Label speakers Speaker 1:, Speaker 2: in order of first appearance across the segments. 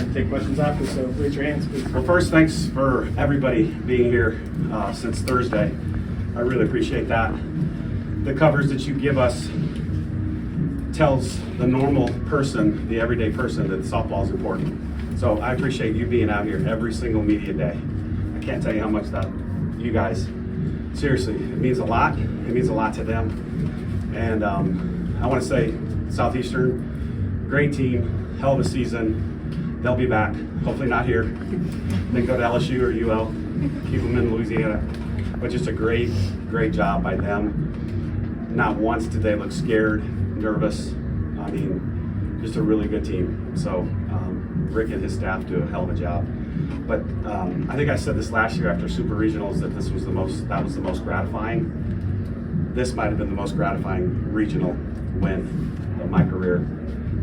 Speaker 1: to take questions after, so raise your hands, please.
Speaker 2: Well, first, thanks for everybody being here since Thursday. I really appreciate that. The coverage that you give us tells the normal person, the everyday person, that softball is important. So I appreciate you being out here every single media day. I can't tell you how much that you guys, seriously, it means a lot. It means a lot to them. And I want to say, Southeastern, great team, hell of a season. They'll be back, hopefully not here. They go to LSU or UL, keep them in Louisiana. But just a great, great job by them. Not once did they look scared, nervous. I mean, just a really good team. So Rick and his staff do a hell of a job. But I think I said this last year after Super Regionals that that was the most gratifying. This might have been the most gratifying regional win of my career.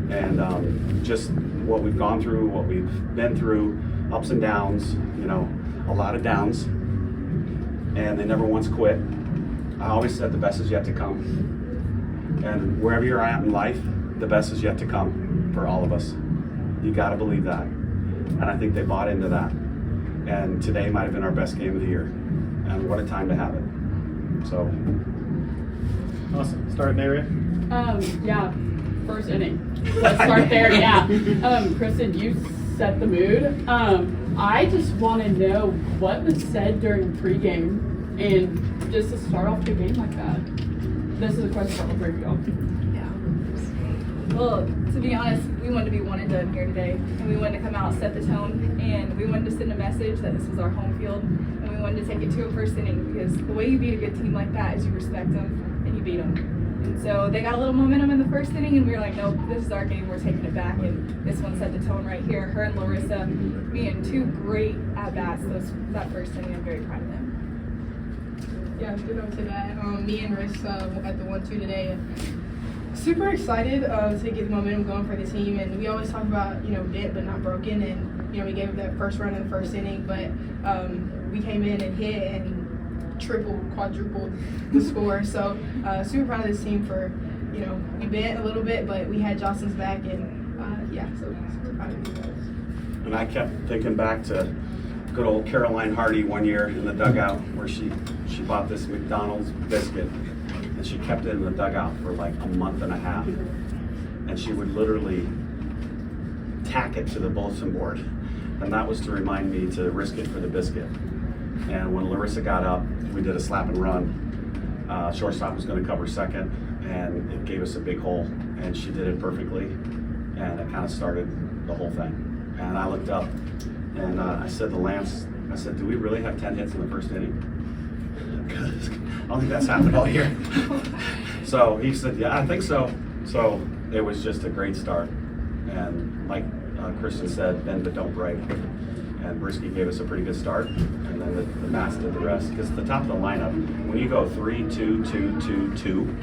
Speaker 2: And just what we've gone through, what we've been through, ups and downs, a lot of downs. And they never once quit. I always said the best is yet to come. And wherever you're at in life, the best is yet to come for all of us. You got to believe that. And I think they bought into that. And today might have been our best game of the year. And what a time to have it. So.
Speaker 1: Awesome. Start there,
Speaker 3: Yeah, first inning. Let's start there, yeah. Kristen, you set the mood. I just want to know what was said during pregame and just to start off the game like that. This is a question for all three of y'all.
Speaker 4: Yeah. Well, to be honest, we wanted to be one and done here today, and we wanted to come out, set the tone, and we wanted to send a message that this was our home field, and we wanted to take it to a first inning because the way you beat a good team like that is you respect them and you beat them. And so they got a little momentum in the first inning, and we were like, nope, this is our game, we're taking it back, and this one set the tone right here. Her and Larissa being two great at-bats that first inning. I'm very proud of them.
Speaker 5: Yeah, good on to that. Me and Riss at the 1-2 today. Super excited to get the momentum going for the team, and we always talk about bent but not broken, and we gave up that first run in the first inning, but we came in and hit and tripled, quadrupled the score. So super proud of this team for we bent a little bit, but we had Johnson's back, and so super proud of you guys.
Speaker 2: And I kept thinking back to good old Caroline Hardy one year in the dugout where she bought this McDonald's biscuit and she kept it in the dugout for like a month and a half. And she would literally tack it to the bulletin board. And that was to remind me to risk it for the biscuit. And when Larissa got up, we did a slap and run. Shortstop was going to cover second, and it gave us a big hole. And she did it perfectly, and it kind of started the whole thing. And I looked up, and I said to Lance, do we really have 10 hits in the first inning? Because I don't think that's happened all year. So he said, yeah, I think so. So it was just a great start. And like Kristen said, bend but don't break. And Brisky gave us a pretty good start. And then the Mats did the rest. Because the top of the lineup, when you go 3, 2, 2, 2, 2,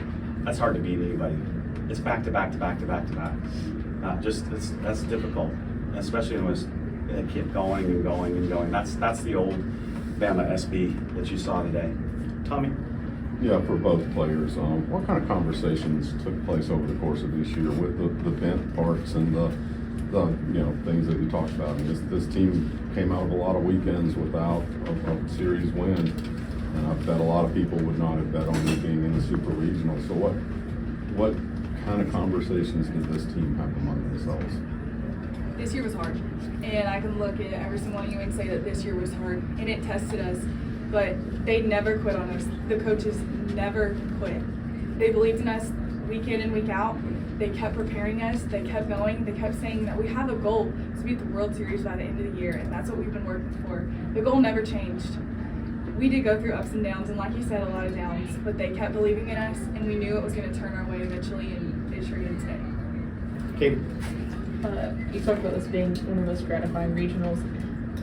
Speaker 2: that's hard to beat anybody. It's back to back to back to back to back. That's difficult, especially when it kept going and going and going. That's the old Bama SB that you saw today. Tommy?
Speaker 6: Yeah, for both players, what kind of conversations took place over the course of this year with the bent parts and the things that you talked about? I mean, this team came out of a lot of weekends without a series win, and I bet a lot of people would not have bet on you being in the Super Regional. So what kind of conversations did this team have among themselves?
Speaker 4: This year was hard, and I can look at every single one of you and say that this year was hard, and it tested us, but they never quit on us. The coaches never quit. They believed in us week in and week out. They kept preparing us. They kept going. They kept saying that we have a goal to beat the World Series by the end of the year, and that's what we've been working for. The goal never changed. We did go through ups and downs, and like you said, a lot of downs, but they kept believing in us, and we knew it was going to turn our way eventually, and it sure did today.
Speaker 1: Katie.
Speaker 3: You talked about this being one of the most gratifying regionals,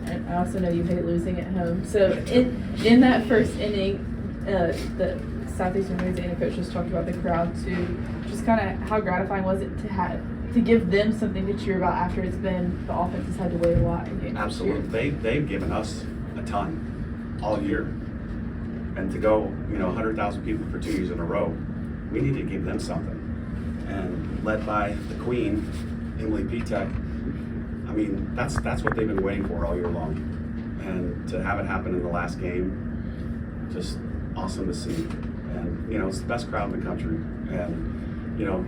Speaker 3: and I also know you hate losing at home. So in that first inning, the Southeastern Louisiana coach just talked about the crowd too. Just kind of how gratifying was it to give them something to cheer about after it's been the offense has had to wait a lot in games.
Speaker 2: Absolutely, they've given us a ton all year, and to go 100,000 people for 2 years in a row, we need to give them something. And led by the Queen, Emily Pitek, I mean, that's what they've been waiting for all year long. And to have it happen in the last game, just awesome to see. And, you know, it's the best crowd in the country. And, you know,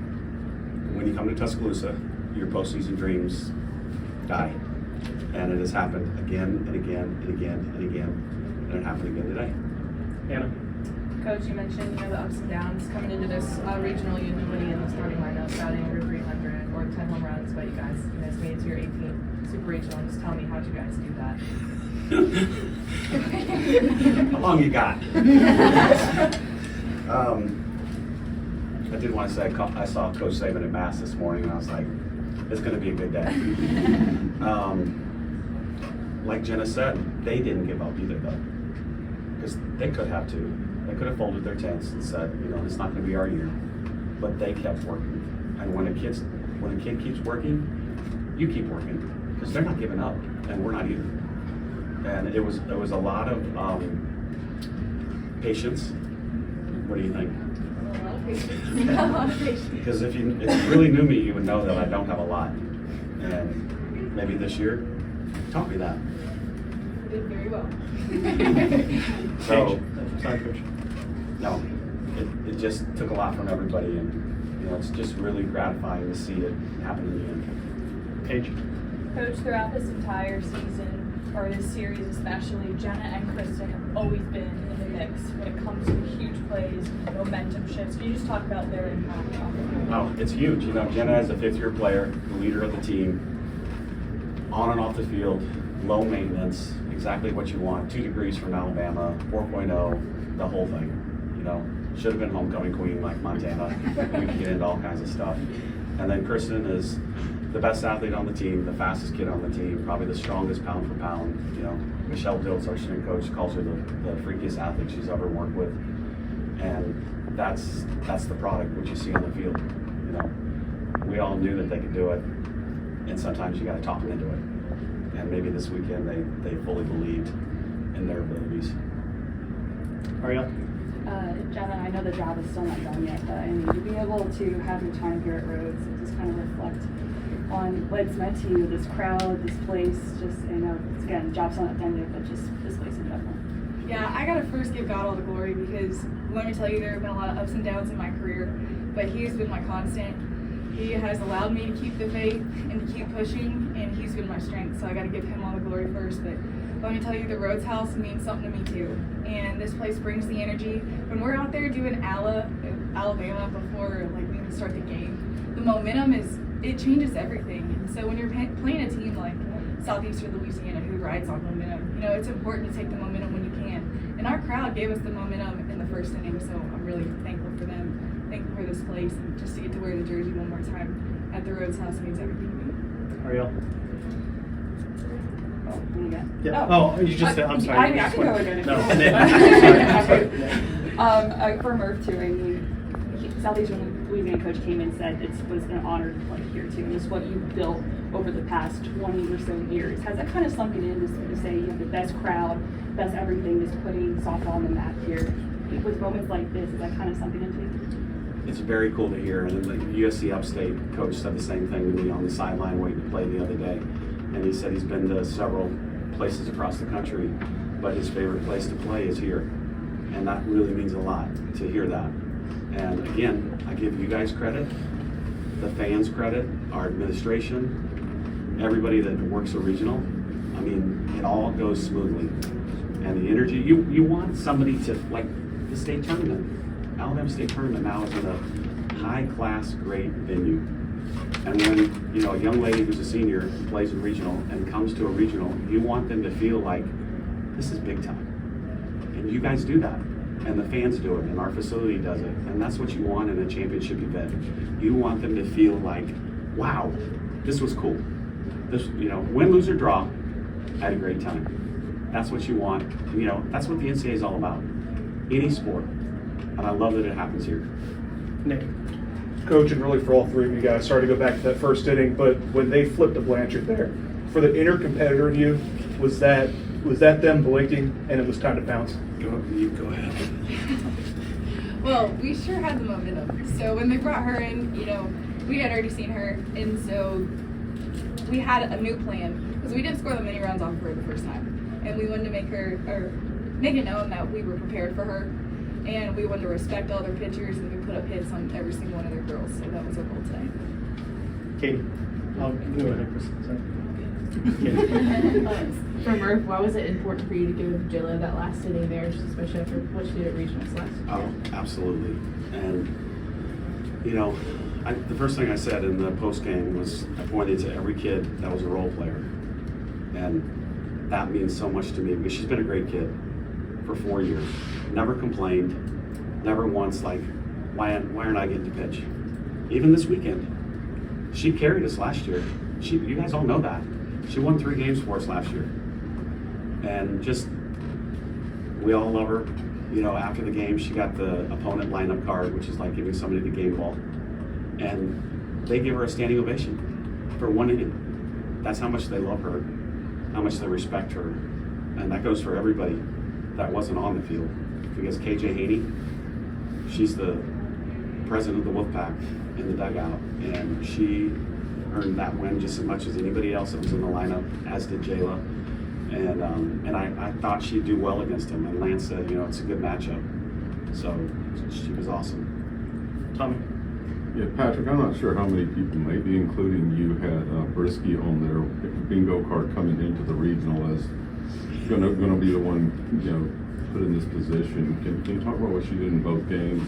Speaker 2: when you come to Tuscaloosa, your postseason dreams die. And it has happened again and again and again and again. And it happened again today.
Speaker 1: Anna?
Speaker 3: Coach, you mentioned, you know, the ups and downs coming into this regional. You knew in the starting lineup, batting over 300 or 10 home runs, but you guys made it to your 18th Super Regional. Just tell me, how'd you guys do that?
Speaker 2: How long you got? I did want to say, I saw Coach Saban at Mass this morning, and I was like, it's going to be a good day. Like Jenna said, they didn't give up either, though, because they could have too. They could have folded their tents and said, you know, it's not going to be our year. But they kept working. And when a kid keeps working, you keep working, because they're not giving up, and we're not either. And it was a lot of patience. What do you think?
Speaker 4: A lot of patience. A lot of patience.
Speaker 2: Because if you really knew me, you would know that I don't have a lot. And maybe this year taught me that.
Speaker 4: You did very well.
Speaker 2: So,
Speaker 1: Sorry, Coach.
Speaker 2: no, it just took a lot from everybody, and you know, it's just really gratifying to see it happen in the end.
Speaker 1: Paige?
Speaker 7: Coach, throughout this entire season, or this series especially, Jenna and Kristen have always been in the mix when it comes to huge plays, momentum shifts. Can you just talk about their impact on the field?
Speaker 2: Oh, it's huge. You know, Jenna is a fifth-year player, the leader of the team, on and off the field, low maintenance, exactly what you want. 2 degrees from Alabama, 4.0, the whole thing. You know, should have been homecoming queen like Montana. We can get into all kinds of stuff. And then Kristen is the best athlete on the team, the fastest kid on the team, probably the strongest pound for pound. You know, Michelle Diltz, our strength coach, calls her the freakiest athlete she's ever worked with. And that's the product, what you see on the field. You know, we all knew that they could do it, and sometimes you got to talk them into it. And maybe this weekend they fully believed in their abilities.
Speaker 1: Ariel?
Speaker 8: Jenna, I know the job is still not done yet, but I mean, to be able to have your time here at Rhoads and just kind of reflect on what it's meant to you, this crowd, this place, just, you know, it's, again, the job's not done yet, but just this place in general.
Speaker 4: Yeah, I gotta first give God all the glory, because let me tell you, there have been a lot of ups and downs in my career, but He's been my constant. He has allowed me to keep the faith and to keep pushing, and He's been my strength, so I gotta give Him all the glory first. But let me tell you, the Rhoads house means something to me too, and this place brings the energy. When we're out there doing Alabama before like we even start the game, the momentum it changes everything. And so when you're playing a team like Southeastern Louisiana who rides on momentum, you know, it's important to take the momentum when you can. And our crowd gave us the momentum in the first inning, so I'm really thankful for them, thankful for this place, and just to get to wear the jersey one more time at the Rhoads house means everything to me.
Speaker 1: Ariel?
Speaker 8: What do you got?
Speaker 1: Yeah. Oh, you just said, I'm sorry.
Speaker 8: I can go again if
Speaker 1: No.
Speaker 8: you want. For Murph too, I mean, Southeastern Louisiana coach came and said it was an honor to play here too, and it's what you built over the past 20 or so years. Has that kind of sunk it in to say you have the best crowd, best everything, just putting softball on the map here? With moments like this, is that kind of something into you?
Speaker 2: It's very cool to hear. And the USC Upstate coach said the same thing to me on the sideline waiting to play the other day. And he said he's been to several places across the country, but his favorite place to play is here. And that really means a lot to hear that. And again, I give you guys credit, the fans credit, our administration, everybody that works a regional. I mean, it all goes smoothly. And the energy, you want somebody to, like the state tournament. Alabama State Tournament now is in a high-class, great venue. And when, you know, a young lady who's a senior who plays in regional and comes to a regional, you want them to feel like this is big time. And you guys do that. And the fans do it, and our facility does it. And that's what you want in a championship event. You want them to feel like, wow, this was cool. This, you know, win, lose, or draw, I had a great time. That's what you want. You know, that's what the NCAA is all about. Any sport. And I love that it happens here.
Speaker 1: Nick?
Speaker 9: Coach, and really for all three of you guys, sorry to go back to that first inning, but when they flipped to Blanchard there, for the inner competitor in you, was that them blinking and it was time to pounce?
Speaker 2: Go ahead.
Speaker 4: Well, we sure had the momentum. So when they brought her in, you know, we had already seen her, and so we had a new plan because we did score the mini rounds off her the first time, and we wanted to make it known that we were prepared for her, and we wanted to respect all their pitchers, and we put up hits on every single one of their girls. So that was our goal today.
Speaker 1: Katie. Oh, go ahead, Chris. Sorry.
Speaker 3: From Murph, why was it important for you to give Jayla that last inning there, especially after what she did at regionals last year?
Speaker 2: Oh, absolutely. And, you know, the first thing I said in the post game was I pointed to every kid that was a role player. And that means so much to me because she's been a great kid for 4 years. Never complained, never once like, why aren't I getting to pitch? Even this weekend. She carried us last year. You guys all know that. She won 3 games for us last year. And just, we all love her. You know, after the game, she got the opponent lineup card, which is like giving somebody the game ball. And they give her a standing ovation for 1 inning. That's how much they love her, how much they respect her. And that goes for everybody that wasn't on the field. Because KJ Haney, she's the president of the Wolfpack in the dugout. And she earned that win just as much as anybody else that was in the lineup, as did Jayla. And I thought she'd do well against him. And Lance said, you know, it's a good matchup. So she was awesome.
Speaker 1: Tommy.
Speaker 6: Yeah, Patrick, I'm not sure how many people, maybe including you, had Brisky on their bingo card coming into the regional as gonna be the one, you know, put in this position. Can you talk about what she did in both games?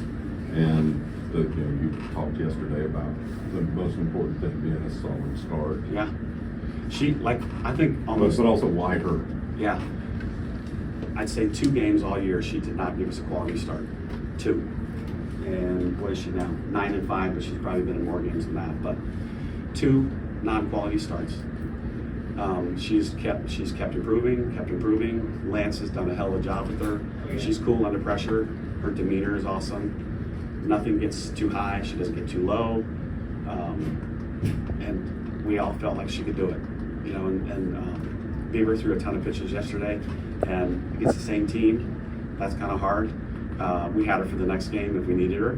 Speaker 6: And you talked yesterday about the most important thing being a solid start.
Speaker 2: Yeah. She, like, I think almost.
Speaker 6: But also why her?
Speaker 2: Yeah. I'd say 2 games all year she did not give us a quality start. 2. And what is she now? 9-5, but she's probably been in more games than that. But 2 non-quality starts. She's kept improving. Lance has done a hell of a job with her. She's cool under pressure. Her demeanor is awesome. Nothing gets too high. She doesn't get too low. And we all felt like she could do it. You know, and Beaver threw a ton of pitches yesterday, and against the same team, that's kind of hard. We had her for the next game if we needed her.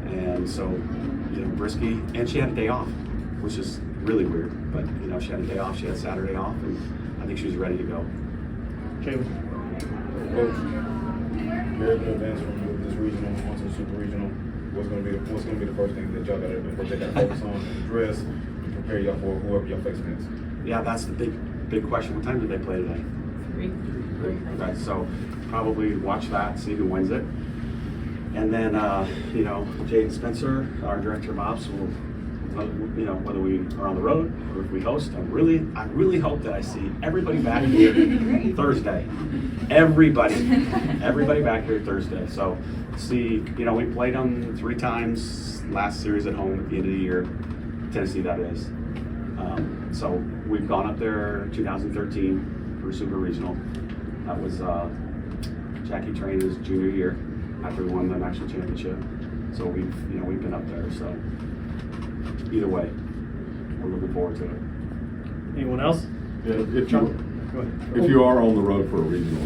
Speaker 2: And so, you know, Brisky, and she had a day off, which is really weird. But, you know, she had a day off. She had Saturday off, and I think she was ready to go.
Speaker 1: Jayla.
Speaker 10: Coach, you're in advance from this regional onto the Super Regional. What's going to be the first thing that y'all got to focus on, address, and prepare y'all for whoever y'all face next?
Speaker 2: Yeah, that's the big question. What time did they play today?
Speaker 3: 3.
Speaker 2: Okay, so probably watch that, see who wins it. And then, you know, Jaden Spencer, our director of ops, will, you know, whether we are on the road or if we host, I really hope that I see everybody back here Thursday. Everybody back here Thursday. So see, you know, we played them 3 times last series at home at the end of the year, Tennessee that is. So we've gone up there 2013 for Super Regional. That was Jackie Trainer's junior year after we won the national championship. So we've been up there. So either way, we're looking forward to it.
Speaker 1: Anyone else?
Speaker 6: Yeah,
Speaker 1: Go ahead.
Speaker 6: if you are on the road for a regional,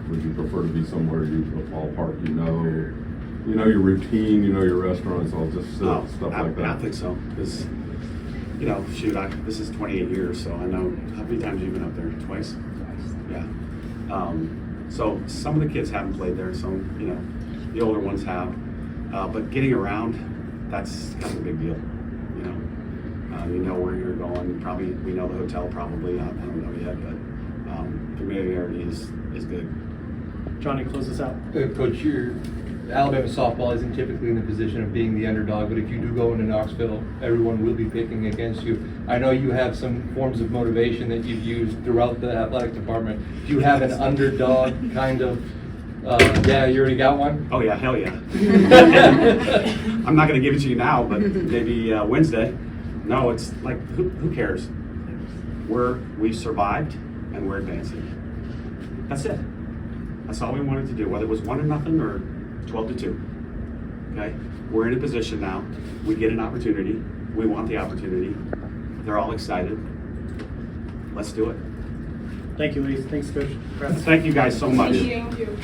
Speaker 6: would you prefer to be somewhere a ballpark, you know your routine, you know your restaurants, all just stuff like that?
Speaker 2: I think so. Because, you know, shoot, this is 28 years, so I know how many times you've been up there. Twice? Yeah. So some of the kids haven't played there, some, you know, the older ones have. But getting around, that's kind of a big deal. You know where you're going. Probably we know the hotel. Probably I don't know yet, but familiarity is good.
Speaker 1: Johnny, close us out.
Speaker 11: Coach, your Alabama softball isn't typically in the position of being the underdog, but if you do go into Knoxville, everyone will be picking against you. I know you have some forms of motivation that you've used throughout the athletic department. Do you have an underdog kind of? Yeah, you already got one?
Speaker 2: Oh yeah, hell yeah. I'm not going to give it to you now, but maybe Wednesday. No, it's like who cares? We survived and we're advancing. That's it. That's all we wanted to do, whether it was 1-0 or 12-2. Okay, we're in a position now. We get an opportunity. We want the opportunity. They're all excited. Let's do it.
Speaker 1: Thank you, ladies. Thanks, Coach.
Speaker 2: Thank you guys so much.
Speaker 4: Thank you.